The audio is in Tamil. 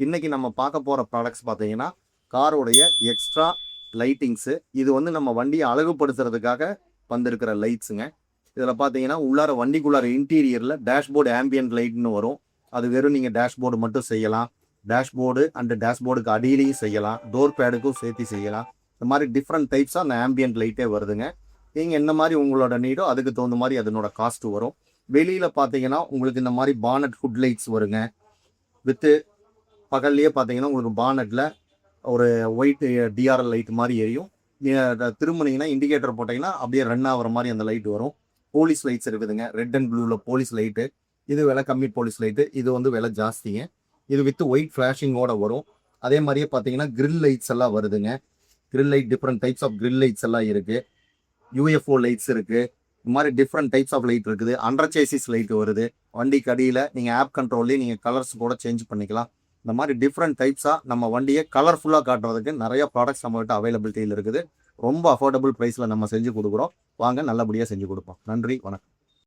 இன்றைக்கி நம்ம பார்க்க போகிற ப்ராடக்ட்ஸ் பார்த்தீங்கன்னா காரோடைய எக்ஸ்ட்ரா லைட்டிங்ஸு. இது வந்து நம்ம வண்டியை அழகுபடுத்துறதுக்காக வந்திருக்கிற லைட்ஸுங்க. இதில் பார்த்தீங்கன்னா உள்ளார வண்டிக்குள்ளார இன்டீரியரில் டேஷ்போர்டு ஆம்பியன்ட் லைட்னு வரும். அது வெறும் நீங்கள் டேஷ்போர்டு மட்டும் செய்யலாம், டேஷ்போர்டு அண்டு டேஷ்போர்டுக்கு அடியிலையும் செய்யலாம், டோர் பேடுக்கும் சேர்த்து செய்யலாம். இந்த மாதிரி டிஃப்ரெண்ட் டைப்ஸாக அந்த ஆம்பியன்ட் லைட்டே வருதுங்க. நீங்கள் என்ன மாதிரி உங்களோட நீடோ அதுக்கு தகுந்த மாதிரி அதனோட காஸ்ட் வரும். வெளியில் பார்த்தீங்கன்னா உங்களுக்கு இந்த மாதிரி பானட் ஹுட் லைட்ஸ் வருங்க. வித்து பகல்லையே பார்த்தீங்கன்னா உங்களுக்கு பானட்டில் ஒரு ஒயிட் டிஆர்எல் லைட் மாதிரி எரியும். திரும்பினீங்கன்னா இண்டிகேட்டர் போட்டிங்கன்னா அப்படியே ரன் ஆகிற மாதிரி அந்த லைட் வரும். போலீஸ் லைட்ஸ் இருக்குதுங்க, ரெட் அண்ட் ப்ளூவில் போலீஸ் லைட்டு. இது விலை கம்மி போலீஸ் லைட்டு, இது வந்து விலை ஜாஸ்திங்க. இது வித் ஒயிட் ஃப்ளாஷிங்கோட வரும். அதே மாதிரியே பார்த்தீங்கன்னா கிரில் லைட்ஸ் எல்லாம் வருதுங்க. Grill light different types of grill lights எல்லாம் இருக்குது. யூஎஃப்ஓ லைட்ஸ் இருக்குது. இந்த மாதிரி டிஃப்ரெண்ட் டைப்ஸ் ஆஃப் லைட் இருக்குது. அண்டர் சேசிஸ் லைட் வருது. வண்டிக்கு அடியில் நீங்கள் ஆப் கண்ட்ரோல்லேயே நீங்கள் கலர்ஸ் கூட சேஞ்ச் பண்ணிக்கலாம். இந்த மாதிரி டிஃப்ரெண்ட் டைப்ஸாக நம்ம வண்டியை கலர்ஃபுல்லாக காட்டுறதுக்கு நிறைய ப்ராடக்ட்ஸ் நம்மகிட்ட அவைலபிலிட்டியில் இருக்குது. ரொம்ப அஃபோர்டபுள் ப்ரைஸில் நம்ம செஞ்சு கொடுக்குறோம். வாங்க நல்லபடியாக செஞ்சு கொடுப்போம். நன்றி, வணக்கம்.